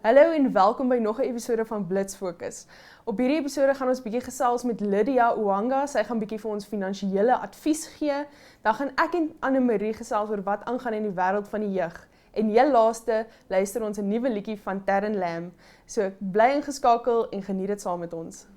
Hallo en welkom by nog 'n episode van Blitz Fokus. Op hierdie episode gaan ons bietjie gesels met Lydia Uwanga. Sy gaan bietjie vir ons finansiële advies gee. Dan gaan ek en Anne-Marie gesels oor wat aangaan in die wêreld van die jeug. En heel laaste luister ons 'n nuwe liedjie van Terren Lam. So bly ingeskakel en geniet dit saam met ons.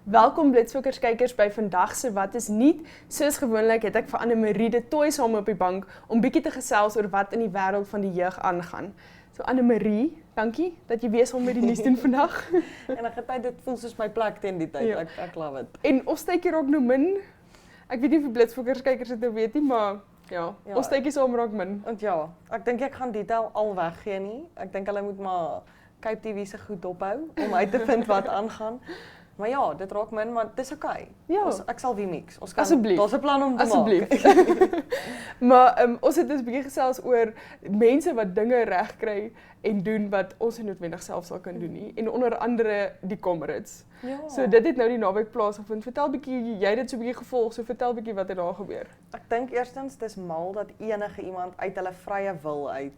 Welkom Blitsfokkers kykers by vandag se Wat is Nuut. Soos gewoonlik het ek vir Anne-Marie de Tooi saam op die bank om bietjie te gesels oor wat in die wêreld van die jeug aangaan. So Anne-Marie, dankie dat jy weer saam met die nuus doen vandag. En ek dit voel soos my plek teen die tyd. Ja. Ek love it. En ons tydjie raak nou min. Ek weet nie of Blitsfokkers kykers dit nou weet nie, maar ja, ons tydjie saam raak min. Want ja, ek dink ek gaan detail al weggee nie. Ek dink hulle moet maar Cape TV se goed dophou om uit te vind wat aangaan. Maar ja, dit raak min, maar dis okay. Ja. Ek sal weer mix. Ons kan Asseblief. Daar's 'n plan om te Asseblief. maak. Maar ons het dus 'n bietjie gesels oor mense wat dinge reg kry en doen wat ons nie noodwendig self sal kan doen nie. En onder andere die Comrades. Ja. So dit het nou die naweek plaasgevind. Vertel bietjie, jy het dit so 'n bietjie gevolg, so vertel bietjie wat het daar gebeur. Ek dink eerstens dis mal dat enige iemand uit hulle vrye wil uit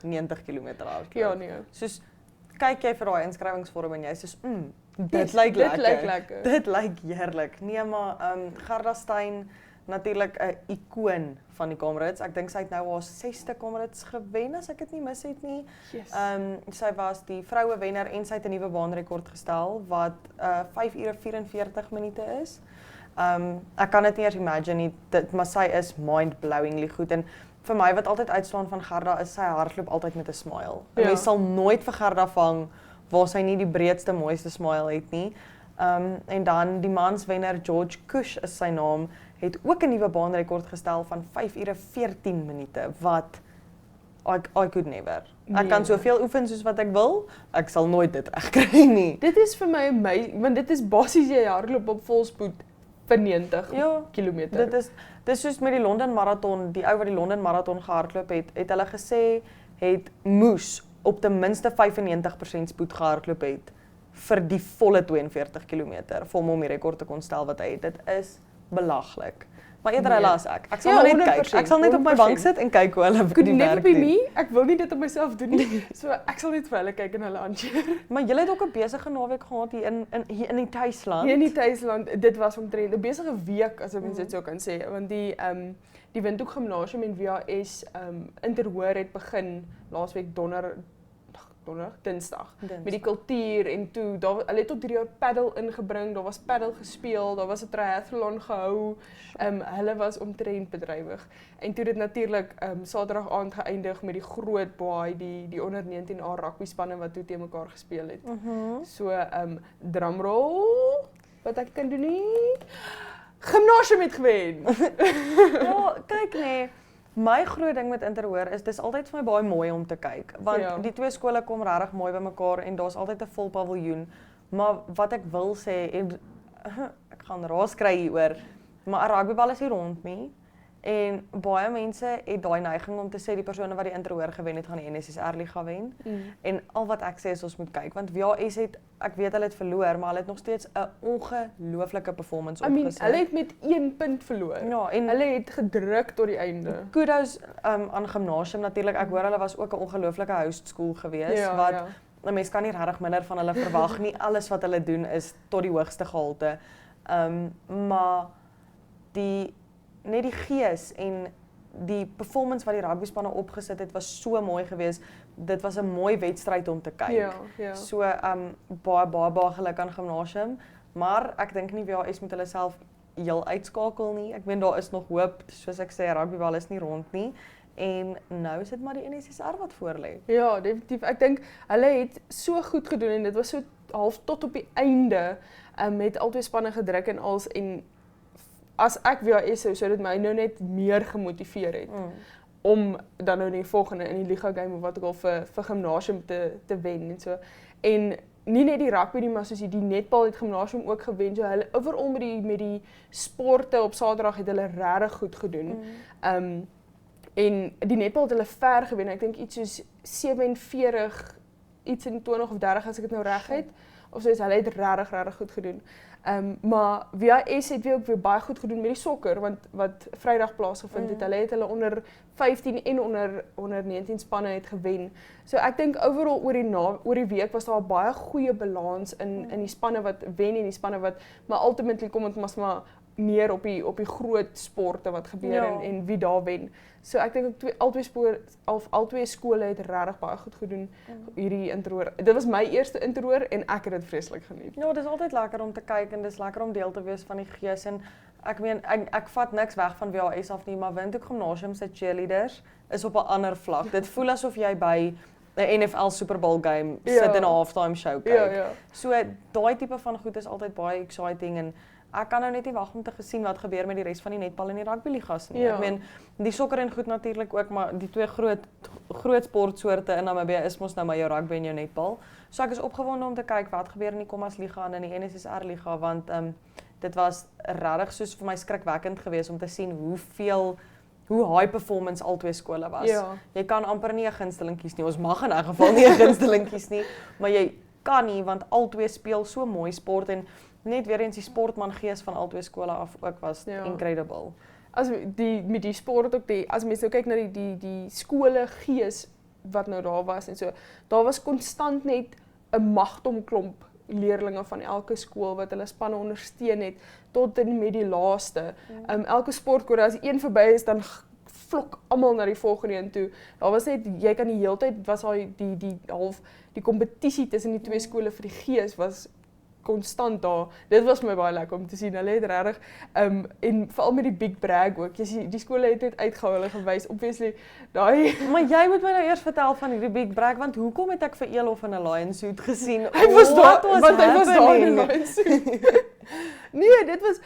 90 km hardloop. Ja, nee. Soos kyk jy vir daai inskrywingsvorm en jy sê dit lyk lekker. Dit lyk lekker. Dit lyk heerlik. Nee, maar Gerda Steyn natuurlik 'n ikoon van die Comrades. Ek dink sy het nou haar 6ste Comrades gewen as ek dit nie mis het nie. Yes. Sy was die vroue wenner en sy het 'n nuwe baanrekord gestel wat 5 ure 44 minute is. Ek kan dit nie eers imagine nie, maar sy is mind-blowingly goed en vir my wat altyd uitstaan van Gerda is sy hardloop altyd met 'n smile. Ja. Mens sal nooit vir Gerda vang waar sy nie die breedste, mooiste smile het nie. En dan die manswenner George Kush is sy naam, het ook 'n nuwe baanrekord gestel van 5 ure 14 minute wat I could never. Ek kan soveel oefen soos wat ek wil, ek sal nooit dit regkry nie. Dit is vir my, want dit is basies jy hardloop op volspoed vir 90 kilometer. Dit is soos met die Londen Marathon, die ou wat die Londen Marathon gehardloop het hulle gesê het moes op ten minste 95% spoed gehardloop het vir die volle 42 km vir hom om die rekord te kon stel wat hy het. Dit is belaglik. Maar eerder hulle as ek. Ek sal maar net kyk. Ek sal net op my bank sit en kyk hoe hulle Could die never werk be doen. me. Ek wil nie dit op myself doen nie. So ek sal net vir hulle kyk en hulle aancheer. Maar julle het ook 'n besige naweek gehad hier in die tuisland. Hier in die tuisland, dit was omtrent 'n besige week as ek dit sou kan sê, want die Windhoek Gimnasium en VHS Interhoor het begin laasweek Dinsdag met die kultuur en toe hulle het tot 3 jaar paddle ingebring, daar was paddle gespeel, daar was 'n triathlon gehou. Hulle was omtrent bedrywig. En toe dit natuurlik Saterdag aand geëindig met die groot baai, die onder 19A rugby spanne wat toe teen mekaar gespeel het. So drumroll wat ek kan doen nie. Gimnasium het gewen. Ja, kyk nee. My groot ding met Interhoor is dis altyd vir my baie mooi om te kyk, want die twee skole kom regtig mooi bymekaar en daar's altyd 'n vol paviljoen. Maar wat ek wil sê en ek gaan raas kry hieroor, maar 'n rugbybal is nie rond nie. En baie mense het daai neiging om te sê die persone wat die Interhoor gewen het gaan die NSSR liga wen. En al wat ek sê is ons moet kyk want VHS het, ek weet hulle het verloor, maar hulle het nog steeds 'n ongelooflike performance opgesit. Hulle het met 1 punt verloor. Ja, en hulle het gedruk tot die einde. Kudos aan Gimnasium natuurlik. Ek hoor hulle was ook 'n ongelooflike host school gewees wat 'n mens kan nie regtig minder van hulle verwag nie. Alles wat hulle doen is tot die hoogste gehalte. Maar net die gees en die performance wat die rugbyspanne opgesit het was so mooi geweest. Dit was 'n mooi wedstryd om te kyk. Ja. So baie geluk aan Gimnasium, maar ek dink nie VHS moet hulle self heel uitskakel nie. Ek meen daar is nog hoop, soos ek sê, rugbybal is nie rond nie. En nou is dit maar die NSSR wat voor lê. Ja, definitief. Ek dink hulle het so goed gedoen en dit was so half tot op die einde met albei spanne gedruk en as ek VHS sou dit my nou net meer gemotiveer het om dan nou die volgende in die liga game of wat ook al vir Gimnasium te wen en so. En nie net die rugby nie, maar soos die netbal het gimnasium ook gewen. So hulle overal met die sporte op Saterdag het hulle regtig goed gedoen. En die netbal het hulle ver gewen. Ek dink iets soos 47 iets in 20 of 30 as ek dit nou reg het. Of soos hulle het regtig goed gedoen. Maar VIS het ook weer baie goed gedoen met die sokker wat Vrydag plaasgevind het. Hulle het hulle onder 15 en onder 19 spanne het gewen. So ek dink overall oor die week was daar baie goeie balans in die spanne wat wen en die spanne wat maar ultimately kom dit maar neer op die groot sporte wat gebeur en wie daar wen. So ek dink albei skole het regtig baie goed gedoen hierdie interhoor. Dit was my eerste interhoor en ek het dit vreeslik geniet. Ja, dit is altyd lekker om te kyk en dis lekker om deel te wees van die gees en ek meen ek vat niks weg van WAS af nie, maar Windhoek Gimnasium se cheerleaders is op 'n ander vlak. Dit voel asof jy by 'n NFL Super Bowl game sit in 'n halftime show kyk. Ja. So daai tipe van goed is altyd baie exciting en ek kan nou net nie wag om te gesien wat gebeur met die res van die netbal en die rugby ligas nie. Ek meen die sokker en goed natuurlik ook, maar die twee groot sportsoorte in Namibië is mos nou maar jou rugby en jou netbal. So ek is opgewonde om te kyk wat gebeur in die Kommas liga en in die NSSR liga want dit was regtig soos vir my skrikwekkend geweest om te sien hoe high performance albei skole was. Ja. Jy kan amper nie 'n gunsteling kies nie. Ons mag in 'n geval nie 'n gunsteling kies nie, maar jy kan nie want albei speel so mooi sport en net weer eens die sportmangees van albei skole af ook was incredible. As met die sport ook as mense nou kyk na die skole gees wat nou daar was en so, daar was konstant net 'n magtom klomp leerlinge van elke skool wat hulle spanne ondersteun het tot en met die laaste. Elke sportkoor as een verby is dan vlok almal na die volgende een toe. Daar was net jy kan die hele tyd was daai die kompetisie tussen die twee skole vir die gees was konstant daar. Dit was my baie lekker om te sien. Hulle het regtig en veral met die big brag ook. Jy sien die skole het net uitgehou, hulle gewys obviously daai. Maar jy moet my nou eers vertel van hierdie big brag want hoekom het ek vir Elof in 'n lion suit gesien? Hy was daar in 'n lion suit. Nee, dit was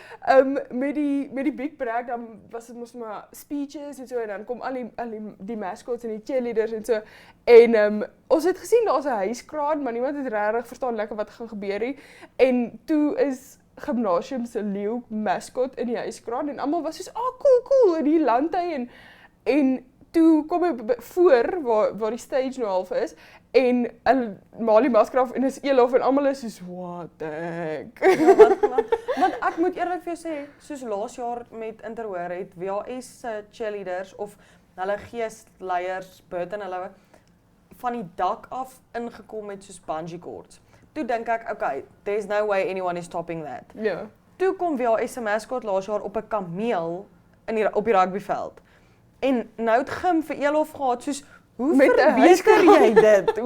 met die big brag dan was dit mos maar speeches en so en dan kom al die mascots en die cheerleaders en so en ons het gesien daar's 'n huiskraan maar niemand het regtig verstaan lekker wat gaan gebeur nie en toe is gimnasium se leeu mascot in die huiskraan en almal was soos cool in die landhy en toe kom hy voor waar die stage nou half is en maal die masker af en is Elof en almal is soos what the heck. Ja, want ek moet eerlik vir jou sê, soos laas jaar met Interhoor het WAS se cheerleaders of hulle geesleiers, Burton hulle van die dak af ingekom met soos bungee cords. Toe dink ek, okay, there's no way anyone is topping that. Ja. Toe kom WAS se mascot laas jaar op 'n kameel op die rugbyveld. En nou het gim vir Elof gehad soos hoe verbeter jy dit?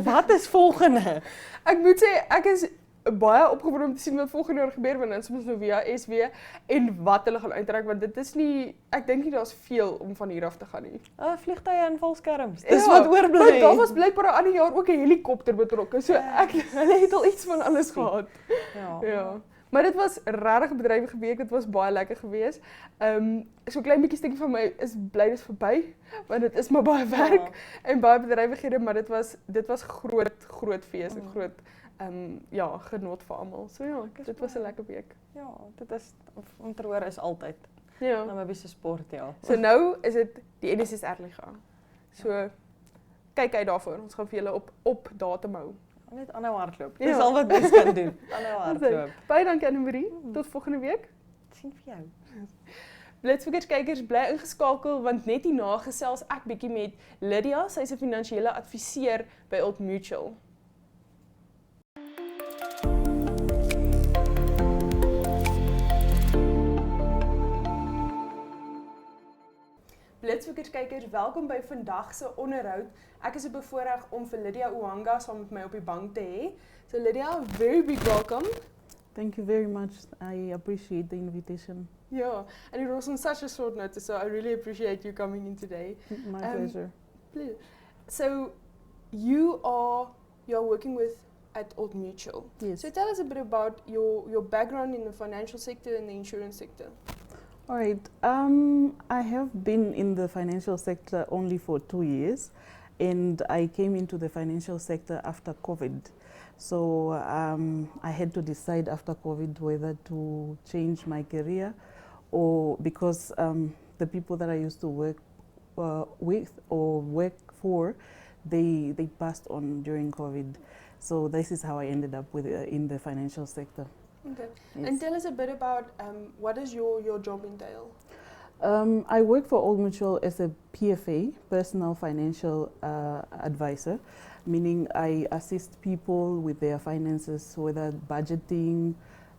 Wat is volgende? Ek moet sê ek is baie opgewonde om te sien wat volgende jaar gebeur want dan soms nou WAS weer en wat hulle gaan uittrek want dit is nie ek dink nie daar's veel om van hier af te gaan nie. Vliegtye en valskerms. Dis wat oorbly. Daar was blykbaar 'n ander jaar ook 'n helikopter betrokke. So hulle het al iets van alles gehad. Ja. Maar dit was regtig 'n bedrywige week, dit was baie lekker geweest. So 'n klein bietjie stukkie van my is bly dit verby, want dit is maar baie werk en baie bedrywighede, maar dit was groot fees en groot genot vir almal. So ja, dit was 'n lekker week. Ja, dit is Interhoor is altyd. Ja. Namibie se sport, ja. So nou is dit die NSSR liga. So kyk uit daarvoor. Ons gaan vir julle op datum hou. Net aanhou hardloop. Dis al wat mens kan doen. Aanhou hardloop. Baie dankie Anne-Marie. Tot volgende week. Sien vir jou. Blitsfoekers kykers bly ingeskakel want net hierna gesels ek bietjie met Lydia, sy's 'n finansiële adviseur by Old Mutual. Blitsfoekers kykers, welkom by vandag se onderhoud. Ek is bevoorreg om vir Lydia Uhanga saam met my op die bank te hê. So Lydia, very big welcome. Thank you very much. I appreciate the invitation. Yeah, and it was on such a short notice, so I really appreciate you coming in today. My pleasure. Please. So you are working at Old Mutual. Yes. So tell us a bit about your background in the financial sector and the insurance sector. All right. I have been in the financial sector only for 2 years, and I came into the financial sector after COVID. So I had to decide after COVID whether to change my career, or because the people that I used to work with or work for, they passed on during COVID. So this is how I ended up with in the financial sector. Okay. Yes. And tell us a bit about what does your job entail? I work for Old Mutual as a PFA, personal financial advisor, meaning I assist people with their finances, whether budgeting,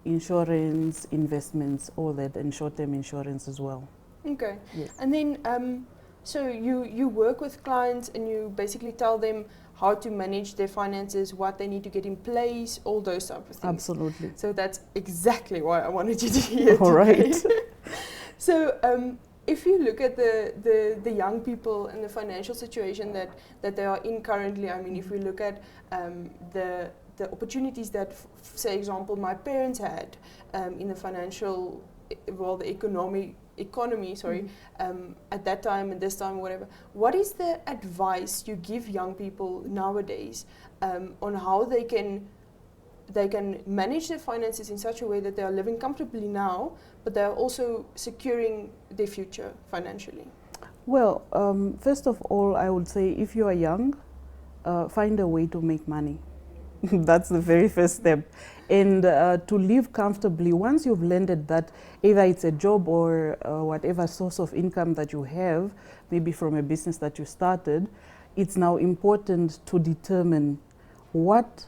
insurance, investments, all that, and short-term insurance as well. Okay. Yes. And then, so you work with clients and you basically tell them how to manage their finances, what they need to get in place, all those type of things. Absolutely. So that's exactly why I wanted you to hear All today. right. So if you look at the young people and the financial situation that they are in currently, I mean, if we look at the opportunities that, say, example, my parents had in the financial, well, the economy, sorry, at that time and this time, whatever. What is the advice you give young people nowadays on how they can manage their finances in such a way that they are living comfortably now, but they are also securing their future financially? Well, First of all, I would say if you are young, find a way to make money. That's the very first step. And to live comfortably, once you've landed that, either it's a job or whatever source of income that you have, maybe from a business that you started, it's now important to determine what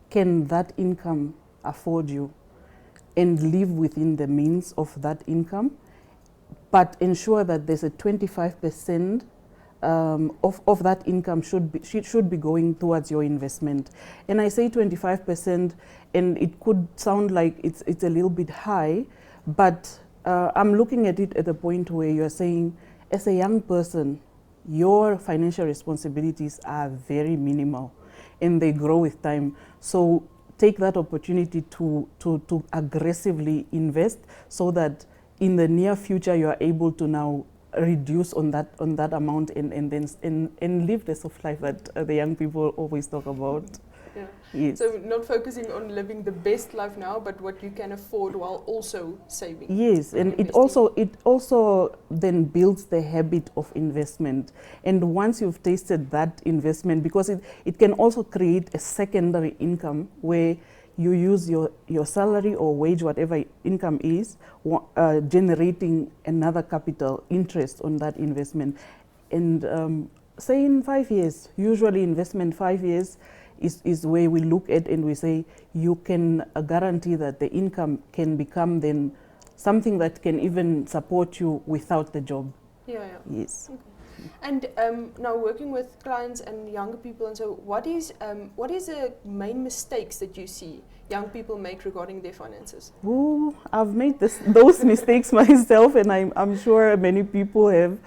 can that income afford you and live within the means of that income, but ensure that there's a 25% of that income should be going towards your investment. And I say 25%, and it could sound like it's a little bit high, but I'm looking at it at a point where you're saying, as a young person, your financial responsibilities are very minimal and they grow with time. So take that opportunity to aggressively invest so that in the near future you are able to now reduce on that amount and live the soft life that the young people always talk about. Yeah. Yes. So not focusing on living the best life now, but what you can afford while also saving. Yes, and it also then builds the habit of investment. And once you've tasted that investment, because it can also create a secondary income where you use your salary or wage, whatever income is, generating another capital interest on that investment. And say in 5 years, usually investment 5 years is where we look at and we say you can guarantee that the income can become then something that can even support you without the job. Yeah. Yes. Okay. And now working with clients and younger people, and so what is the main mistakes that you see young people make regarding their finances? Ooh, I've made those mistakes myself, and I'm sure many people have.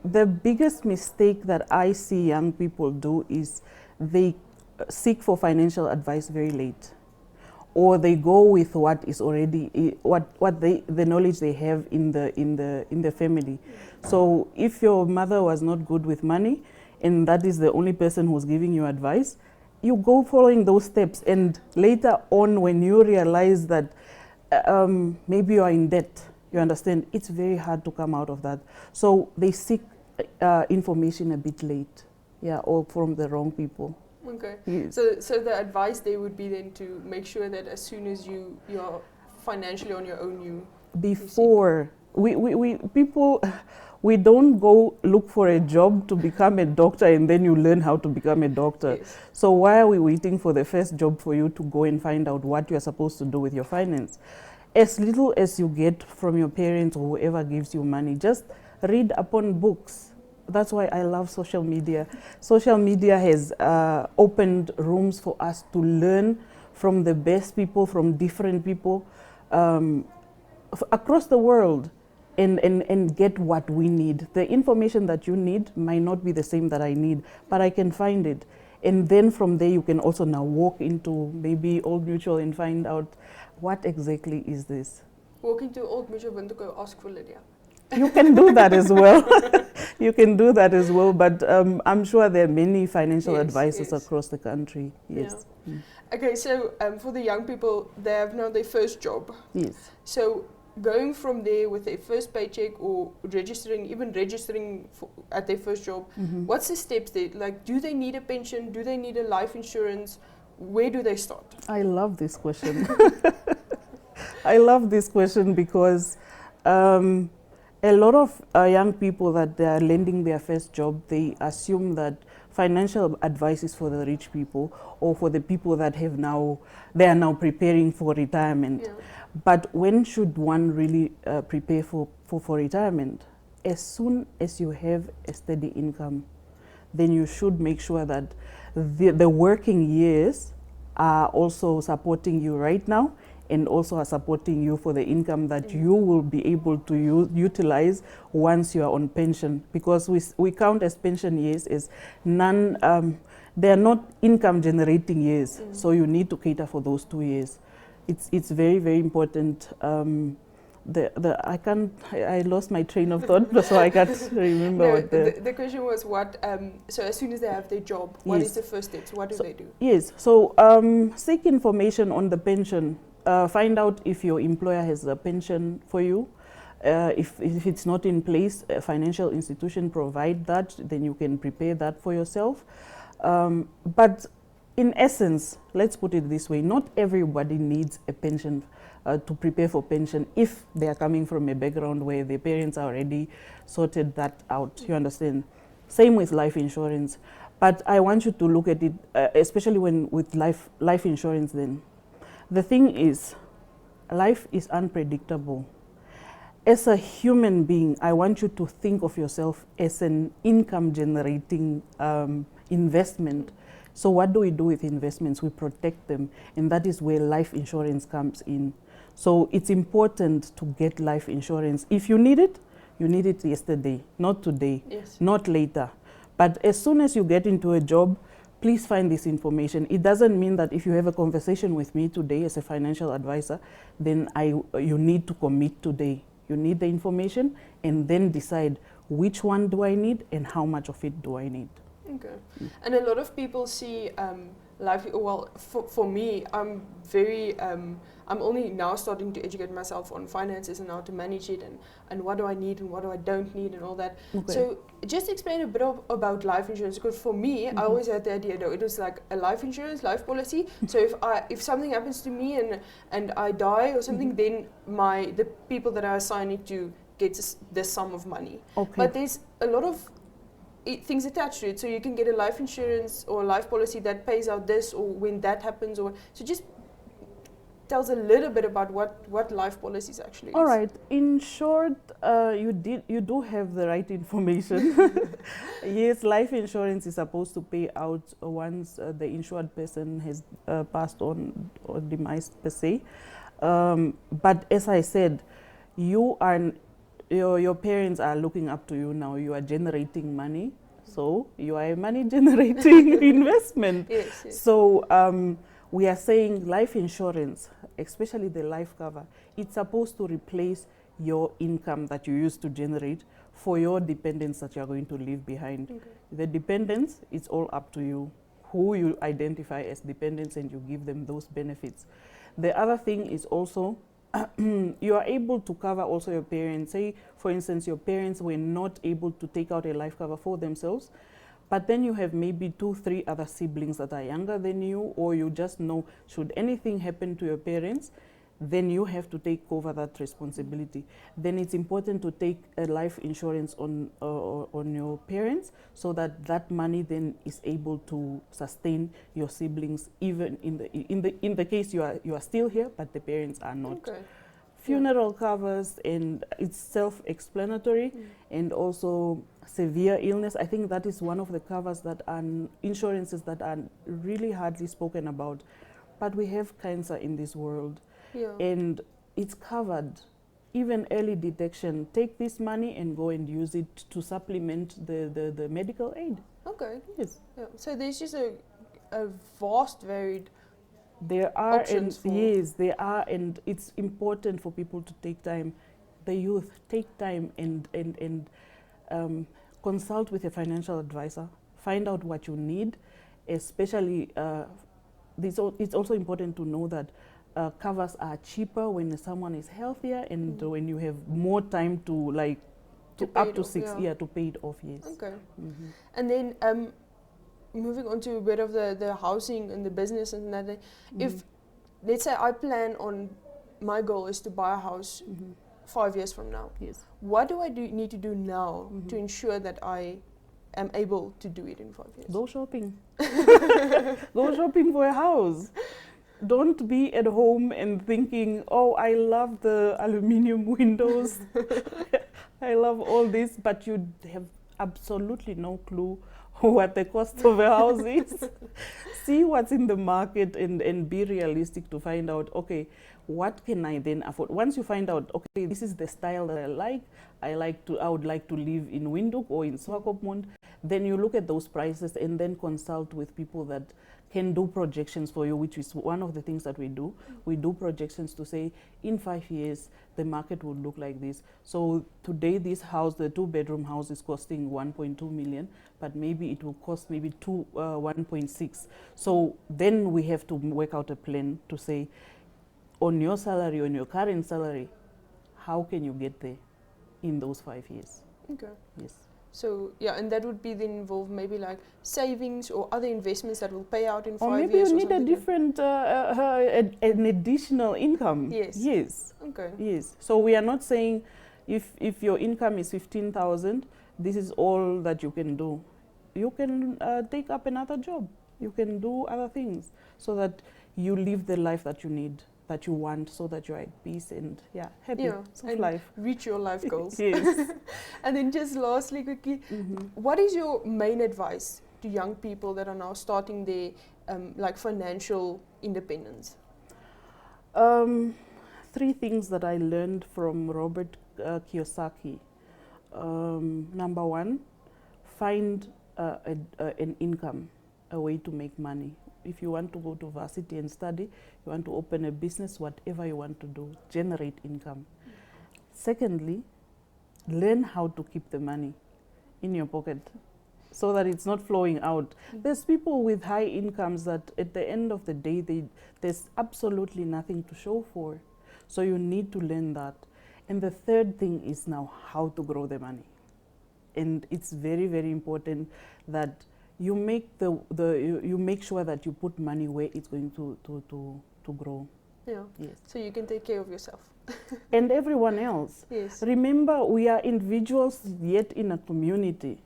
The biggest mistake that I see young people do is they seek for financial advice very late, or they go with what is already the knowledge they have in the family. So if your mother was not good with money, and that is the only person who's giving you advice, you go following those steps, and later on, when you realize that maybe you are in debt, you understand, it's very hard to come out of that. So they seek information a bit late, or from the wrong people. Okay. Yes. So the advice there would be then to make sure that as soon as you are financially on your own, before we don't go look for a job to become a doctor and then you learn how to become a doctor. Yes. So why are we waiting for the first job for you to go and find out what you're supposed to do with your finance? As little as you get from your parents or whoever gives you money, just read upon books. That's why I love social media. Social media has opened rooms for us to learn from the best people, from different people across the world, and get what we need. The information that you need might not be the same that I need, but I can find it. And then from there you can also now walk into maybe Old Mutual and find out what exactly is this. Walk into Old Mutual and go ask for Lydia. You can do that as well. You can do that as well, but I'm sure there are many financial advisors across the country. Yes. Yeah. Okay, so for the young people, they have now their first job. Yes. So going from there with their first paycheck or registering at their first job, what's the steps there? Like, do they need a pension? Do they need a life insurance? Where do they start? I love this question. I love this question because a lot of young people that they are landing their first job, they assume that financial advice is for the rich people or for the people that they are now preparing for retirement. Yeah. But when should one really prepare for retirement? As soon as you have a steady income, then you should make sure that the working years are also supporting you right now and also are supporting you for the income that you will be able to utilize once you are on pension. Because we count as pension years as they are not income generating years. So you need to cater for those 2 years. It's very, very important. I lost my train of thought, so I can't remember No, what the question was what, so as soon as they have their job, what is the first steps? What do they do? Yes, so seek information on the pension. Find out if your employer has a pension for you. If it's not in place, a financial institution provide that, then you can prepare that for yourself. But in essence, let's put it this way, not everybody needs a pension to prepare for pension if they are coming from a background where their parents are already sorted that out, you understand? Same with life insurance. But I want you to look at it, especially with life insurance then. The thing is, life is unpredictable. As a human being, I want you to think of yourself as an income generating investment. So what do we do with investments? We protect them, and that is where life insurance comes in. So it's important to get life insurance. If you need it yesterday, not today, not later. But as soon as you get into a job, please find this information. It doesn't mean that if you have a conversation with me today as a financial advisor, then you need to commit today. You need the information and then decide which one do I need and how much of it do I need. Okay. And a lot of people see life, well, for me, I'm I'm only now starting to educate myself on finances and how to manage it and what do I need and what do I don't need and all that. Okay. So just explain a bit about life insurance, because for me, I always had the idea though, it was like a life insurance, life policy. So if something happens to me and I die or something, then the people that I assign it to get this sum of money. Okay. But there's a lot of things attached to it, so you can get a life insurance or a life policy that pays out this or when that happens, or so just tells a little bit about what life policies actually is. All right. In short, you do have the right information. Yes, life insurance is supposed to pay out once the insured person has passed on or demised per se. But as I said, your parents are looking up to you now. You are generating money, so you are a money generating investment. Yes. So we are saying life insurance, especially the life cover, it's supposed to replace your income that you used to generate for your dependents that you are going to leave behind. Okay. The dependents, it's all up to you, who you identify as dependents, and you give them those benefits. The other thing is also you are able to cover also your parents. Say, for instance, your parents were not able to take out a life cover for themselves, but then you have maybe 2-3 other siblings that are younger than you, or you just know, should anything happen to your parents, then you have to take over that responsibility. Then it's important to take a life insurance on your parents, so that money then is able to sustain your siblings, even in the case you are still here, but the parents are not. Okay. Funeral covers, and it's self-explanatory, and also severe illness. I think that is one of the covers that are insurances that are really hardly spoken about. But we have cancer in this world. Yeah. And it's covered. Even early detection, take this money and go and use it to supplement the medical aid. Okay. Yes. Yeah. So there's just a vast varied there are options. Yes, there are, and it's important for people to take time the youth, take time and consult with a financial advisor. Find out what you need, especially it's also important to know that covers are cheaper when someone is healthier and when you have more time to up to 6 years to pay it off, yes. Okay. And then moving on to a bit of the housing and the business and that, if, let's say I plan on, my goal is to buy a house 5 years from now. Yes. What do I need to do now to ensure that I am able to do it in 5 years? Go shopping. Go shopping for a house. Don't be at home and thinking, oh, I love the aluminium windows. I love all this, but you have absolutely no clue what the cost of a house is. See what's in the market and be realistic to find out, okay, what can I then afford? Once you find out, okay, this is the style that I would like to live in Windhoek or in Swakopmund, then you look at those prices and then consult with people that can do projections for you, which is one of the things that we do. We do projections to say, in 5 years, the market would look like this. So today, this house, the 2-bedroom house, is costing 1.2 million, but maybe it will cost maybe 1.6. So then we have to work out a plan to say, on your salary, on your current salary, how can you get there in those 5 years? Okay. Yes. So yeah, and that would be then involve maybe like savings or other investments that will pay out in 5 years. Or maybe you need a different, an additional income. Yes. Yes. Okay. Yes. So we are not saying if your income is 15,000, this is all that you can do. You can take up another job. You can do other things so that you live the life that you need, that you want, so that you're at peace and happy. And life. reach your life goals. Yes. And then just lastly, quickly, what is your main advice to young people that are now starting their like financial independence? 3 things that I learned from Robert Kiyosaki. Number 1, find an income, a way to make money. If you want to go to varsity and study, you want to open a business, whatever you want to do, generate income. Secondly, learn how to keep the money in your pocket so that it's not flowing out. There's people with high incomes that at the end of the day, there's absolutely nothing to show for. So you need to learn that. And the third thing is now how to grow the money. And it's very, very important that you make you make sure that you put money where it's going to grow. Yeah. Yes. So you can take care of yourself. And everyone else. Yes. Remember, we are individuals yet in a community.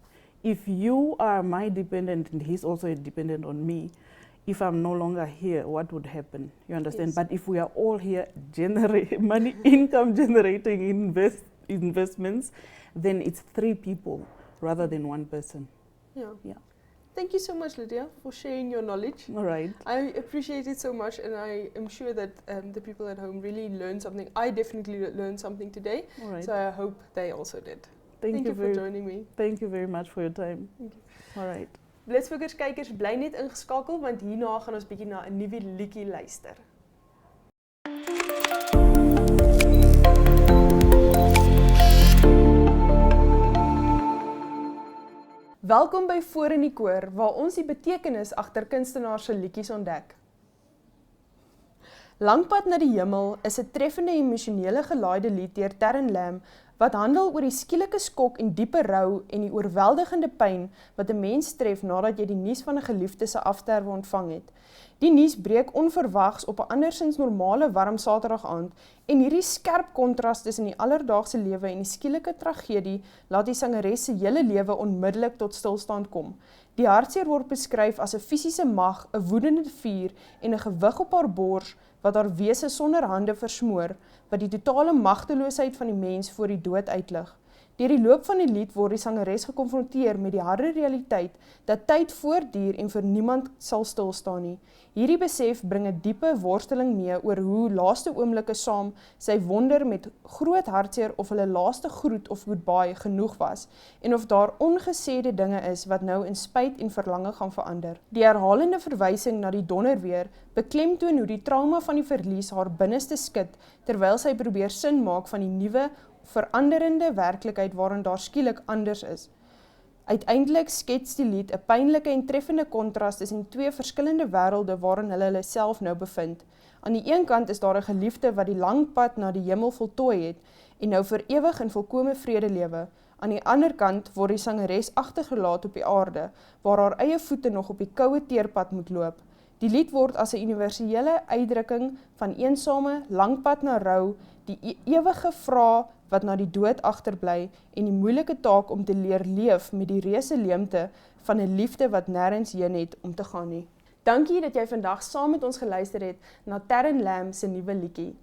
If you are my dependent and he's also a dependent on me, if I'm no longer here, what would happen? You understand? Yes. But if we are all here generate money, income generating investments, then it's 3 people rather than 1 person. Yeah. Yeah. Thank you so much, Lydia, for sharing your knowledge. All right. I appreciate it so much, and I am sure that the people at home really learned something. I definitely learned something today, All right. so I hope they also did. Thank you for joining me. Thank you very much for your time. Thank you. All right. Blitsfokkers kykers, bly net ingeskakel want hierna gaan ons bietjie na 'n nuwe liedjie luister. Welkom by Voor in die Koor, waar ons die betekenis agter kunstenaars se liedjies ontdek. Langpad na die hemel is 'n treffende emosionele gelaaide lied deur Terren Lam wat handel oor die skielike skok en diepe rou en die oorweldigende pyn wat 'n mens tref nadat jy die nuus van 'n geliefde se afsterwe ontvang het. Die nuus breek onverwags op 'n andersins normale warm Saterdag aand en hierdie skerp kontras tussen die alledaagse lewe en die skielike tragedie laat die sangeres se hele lewe onmiddellik tot stilstand kom. Die hartseer word beskryf as 'n fisiese mag, 'n woedende vuur en 'n gewig op haar bors wat haar wese sonder hande versmoor, wat die totale magteloosheid van die mens voor die dood uitlig. Deur die loop van die lied word die sangeres gekonfronteer met die harde realiteit dat tyd voortduur en vir niemand sal stilstaan nie. Hierdie besef bring 'n diepe worsteling mee oor hoe laaste oomblikke saam sy wonder met groot hartseer of hulle laaste groet of goodbye genoeg was en of daar ongesêde dinge is wat nou in spyt en verlange gaan verander. Die herhalende verwysing na die donderweer beklemtoon hoe die trauma van die verlies haar binneste skud terwyl sy probeer sin maak van die nuwe veranderende werklikheid waarin daar skielik anders is. Uiteindelik skets die lied 'n pynlike en treffende kontras tussen twee verskillende wêrelde waarin hulle self nou bevind. Aan die een kant is daar 'n geliefde wat die lang pad na die hemel voltooi het en nou vir ewig in volkome vrede lewe. Aan die ander kant word die sangeres agtergelaat op die aarde, waar haar eie voete nog op die koue teerpad moet loop. Die lied word as 'n universele uitdrukking van eensame, lang pad na rou, die ewige vraag wat na die dood agterbly en die moeilike taak om te leer leef met die reuse leemte van 'n liefde wat nêrens heen het om te gaan nie. Dankie dat jy vandag saam met ons geluister het na Terren Lam se nuwe liedjie.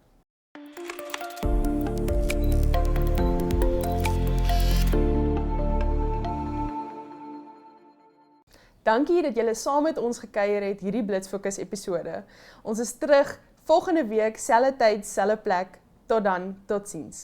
Dankie dat julle saam met ons gekuier het hierdie Blitsfokus episode. Ons is terug volgende week, selfde tyd, selfde plek. Tot dan, totsiens.